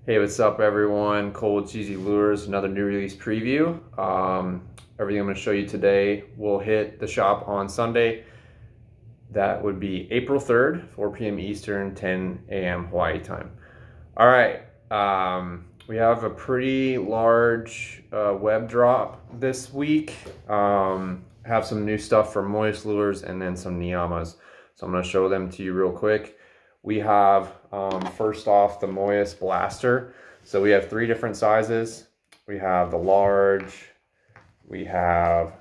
Hey, what's up everyone? Cold Cheesy Lures, another new release preview. Everything I'm going to show you today will hit the shop on Sunday. That would be April 3rd, 4 p.m. Eastern, 10 a.m. Hawaii time. All right, we have a pretty large web drop this week. Have some new stuff from MOYES Lures and then some NIIYAMAs. So I'm going to show them to you real quick. We have, first off, the MOYES Blaster. So we have 3 different sizes. We have the large, we have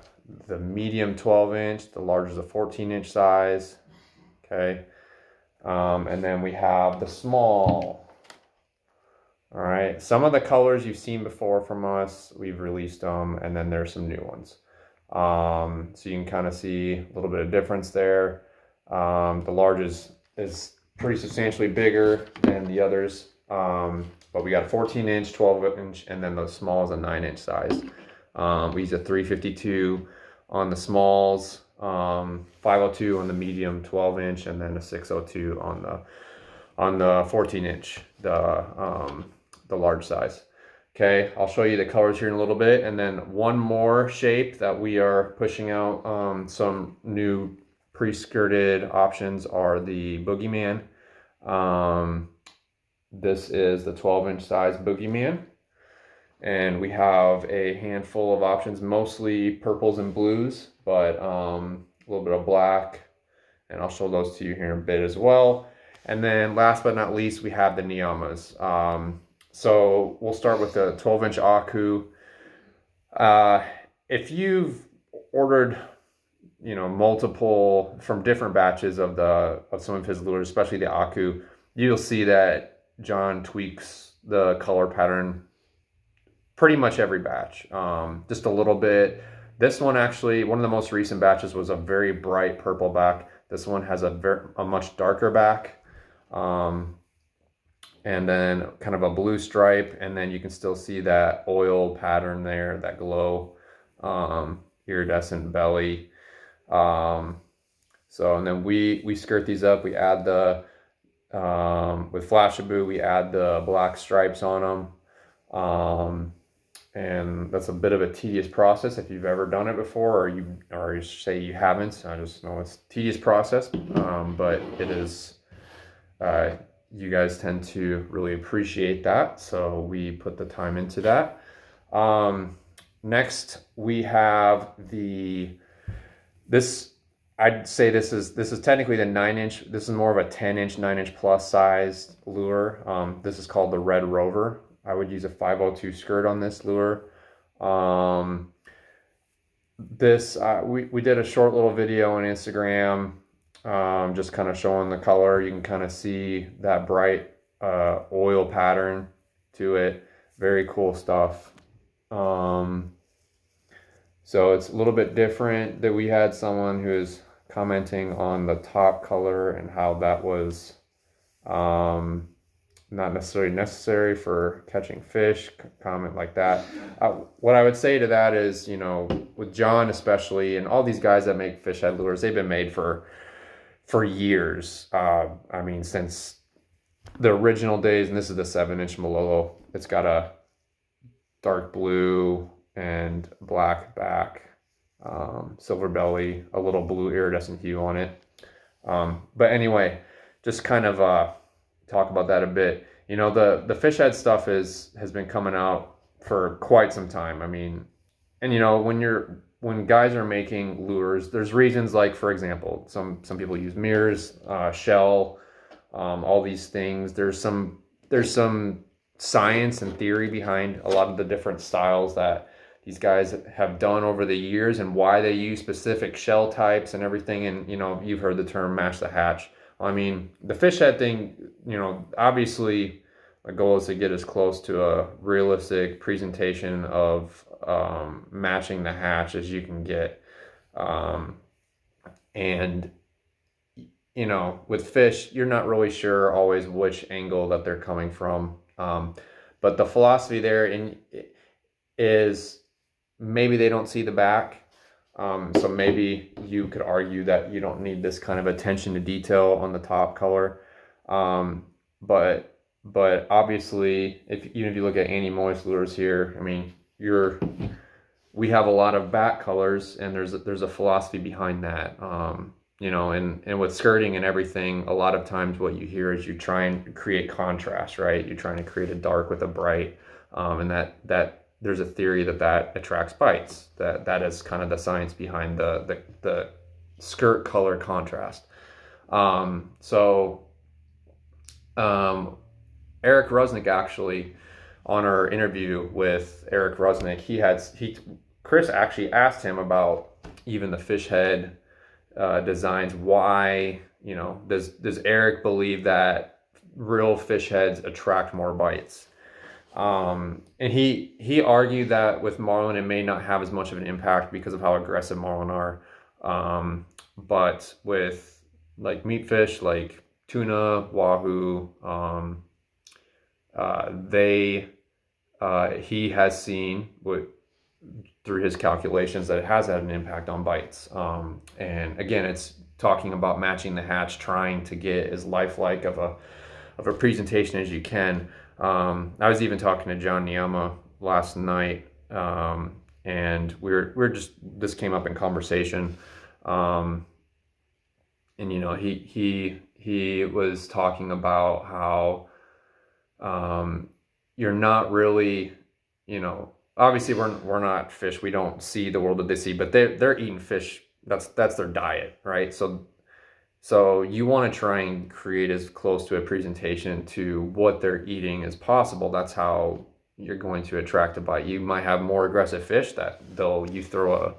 the medium 12-inch, the large is a 14-inch size, okay? And then we have the small. All right, some of the colors you've seen before from us, we've released them, and then there's some new ones. So you can kind of see a little bit of difference there. The large is pretty substantially bigger than the others, but we got a 14-inch, 12-inch, and then the small is a 9-inch size. We use a 352 on the smalls, 502 on the medium 12-inch, and then a 602 on the 14-inch, the large size. Okay, I'll show you the colors here in a little bit, and then one more shape that we are pushing out. Some new pre-skirted options are the Boogeyman. This is the 12-inch size Boogeyman, and we have a handful of options, mostly purples and blues, but a little bit of black, and I'll show those to you here in a bit as well. And then last but not least, we have the NIIYAMAs. So we'll start with the 12-inch Aku. If you've ordered, you know, multiple from different batches of some of his lures, especially the Aku, you'll see that John tweaks the color pattern pretty much every batch, just a little bit. This one actually, one of the most recent batches was a very bright purple back. This one has a much darker back, and then kind of a blue stripe, and then you can still see that oil pattern there, that glow, iridescent belly. So, and then we skirt these up. We add the with flashabou, we add the black stripes on them, and that's a bit of a tedious process if you've ever done it before, or you say you haven't. I just know it's a tedious process, but it is. You guys tend to really appreciate that, so we put the time into that. Next, we have this. I'd say this is technically the 9-inch. This is more of a 10-inch, 9-inch plus sized lure. This is called the Red Rover. I would use a 502 skirt on this lure. We did a short little video on Instagram, just kind of showing the color. You can kind of see that bright oil pattern to it. Very cool stuff. So it's a little bit different. That we had someone who is commenting on the top color and how that was not necessarily necessary for catching fish, comment like that. What I would say to that is, you know, with John especially, and all these guys that make fish head lures, they've been made for years. I mean, since the original days, and this is the 7-inch Malolo. It's got a dark blue and black back, silver belly, a little blue iridescent hue on it. But anyway, just kind of talk about that a bit. You know, the fish head stuff has been coming out for quite some time. I mean, and you know, when guys are making lures, there's reasons, like, for example, some people use mirrors, shell, all these things. There's some science and theory behind a lot of the different styles that these guys have done over the years, and why they use specific shell types and everything. And, you know, you've heard the term mash the hatch. I mean, the fish head thing, you know, obviously the goal is to get as close to a realistic presentation of matching the hatch as you can get. And, you know, with fish, you're not really sure always which angle that they're coming from. But the philosophy there is maybe they don't see the back. So maybe you could argue that you don't need this kind of attention to detail on the top color. But but obviously, even if you look at MOYES lures here, I mean, we have a lot of back colors, and there's a philosophy behind that. You know, and with skirting and everything, a lot of times what you hear is you try and create contrast, right? You're trying to create a dark with a bright, and that there's a theory that attracts bites. That is kind of the science behind the skirt color contrast. Eric Rusnick, actually, on our interview with Eric Rusnick, Chris actually asked him about even the fish head designs. Why, you know, does Eric believe that real fish heads attract more bites? And he argued that with marlin it may not have as much of an impact because of how aggressive marlin are, but with like meat fish like tuna, wahoo, he has seen through his calculations that it has had an impact on bites. And again, it's talking about matching the hatch, trying to get as lifelike of a presentation as you can. I was even talking to John NIIYAMA last night, and this came up in conversation, and you know, he was talking about how you're not really, you know, obviously we're not fish, we don't see the world that they see, but they're eating fish. That's their diet, right? So you want to try and create as close to a presentation to what they're eating as possible. That's how you're going to attract a bite. You might have more aggressive fish that you throw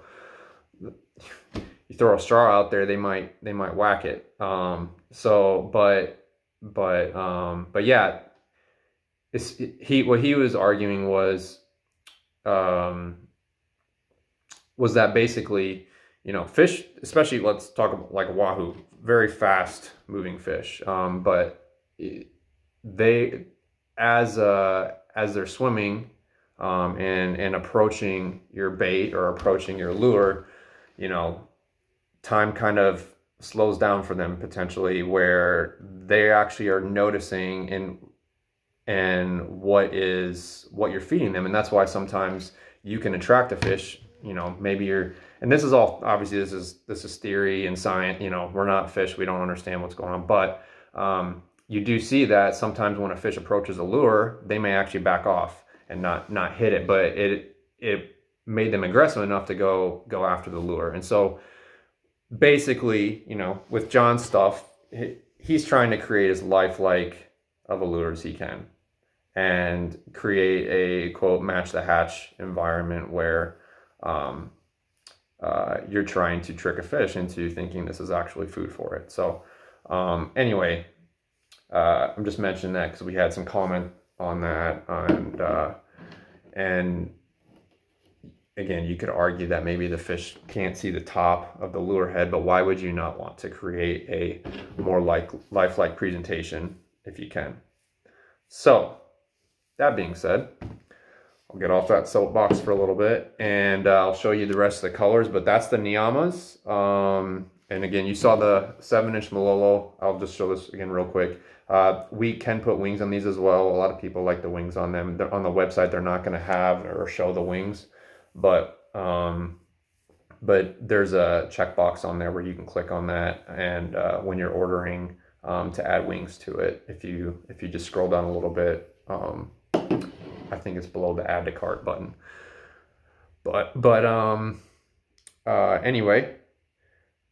a straw out there, they might whack it. But yeah, what he was arguing was that basically, you know, fish, especially let's talk about like wahoo, very fast moving fish, but they as they're swimming and approaching your bait or approaching your lure, you know, time kind of slows down for them potentially, where they actually are noticing and what you're feeding them. And that's why sometimes you can attract a fish, you know, maybe and this is all, obviously this is theory and science, you know, we're not fish, we don't understand what's going on, but you do see that sometimes when a fish approaches a lure, they may actually back off and not hit it, but it made them aggressive enough to go after the lure. And so basically, you know, with John's stuff, he's trying to create as lifelike of a lure as he can and create a, quote, match the hatch environment where you're trying to trick a fish into thinking this is actually food for it. So anyway, I'm just mentioning that because we had some comment on that, and again, you could argue that maybe the fish can't see the top of the lure head, but why would you not want to create a more lifelike presentation if you can? So that being said, I'll get off that soapbox for a little bit, and I'll show you the rest of the colors, but that's the NIIYAMAs. And again, you saw the 7-inch Malolo. I'll just show this again real quick. We can put wings on these as well. A lot of people like the wings on them. On the website, they're not going to have or show the wings, but there's a checkbox on there where you can click on that, and when you're ordering, to add wings to it, if you just scroll down a little bit, I think it's below the add to cart button. Anyway,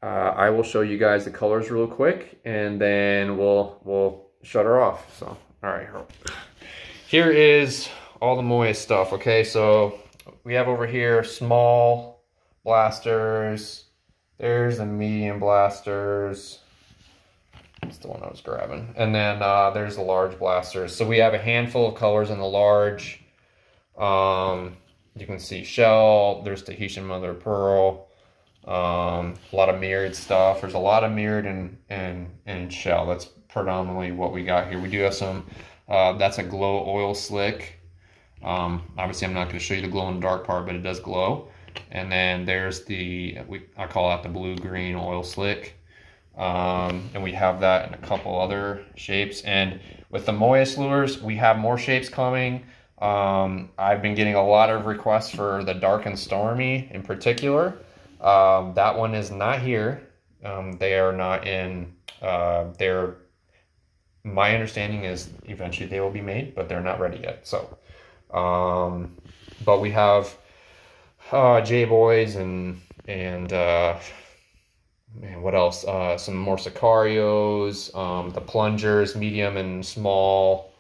I will show you guys the colors real quick, and then we'll shut her off. So, all right, here is all the MOYES stuff. Okay, so we have over here small blasters. There's the medium blasters. That's the one I was grabbing. And then there's the large blasters. So we have a handful of colors in the large. You can see shell. There's Tahitian mother of pearl. A lot of mirrored stuff. There's a lot of mirrored and shell. That's predominantly what we got here. We do have some, that's a glow oil slick. Obviously I'm not going to show you the glow in the dark part, but it does glow. And then there's I call that the blue green oil slick. And we have that in a couple other shapes. And with the MOYES lures, we have more shapes coming. I've been getting a lot of requests for the dark and stormy in particular. That one is not here. They are not in, my understanding is eventually they will be made, but they're not ready yet. So, but we have J-Boys and man, what else? Some more Sicarios, the plungers, medium and small.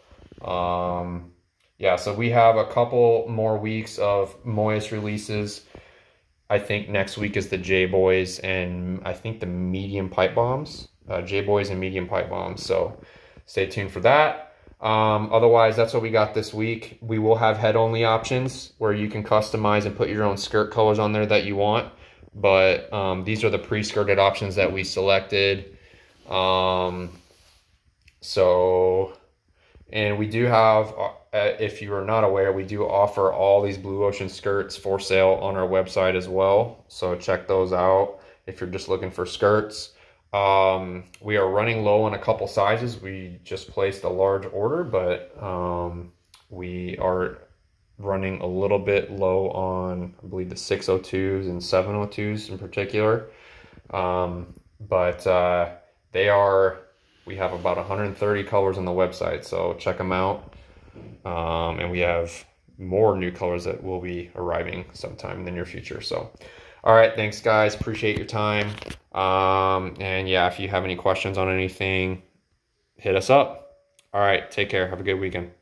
Yeah, so we have a couple more weeks of MOYES releases. I think next week is the J-Boys and I think the medium pipe bombs. J-Boys and medium pipe bombs. So stay tuned for that. Otherwise, that's what we got this week. We will have head-only options where you can customize and put your own skirt colors on there that you want. But these are the pre-skirted options that we selected. And we do have, if you are not aware, we do offer all these Blue Ocean skirts for sale on our website as well. So check those out if you're just looking for skirts. We are running low on a couple sizes. We just placed a large order, but we are running a little bit low on, I believe, the 602s and 702s in particular. We have about 130 colors on the website, so check them out. And we have more new colors that will be arriving sometime in the near future. So, all right, thanks guys, appreciate your time. And yeah, if you have any questions on anything, hit us up. All right, take care, have a good weekend.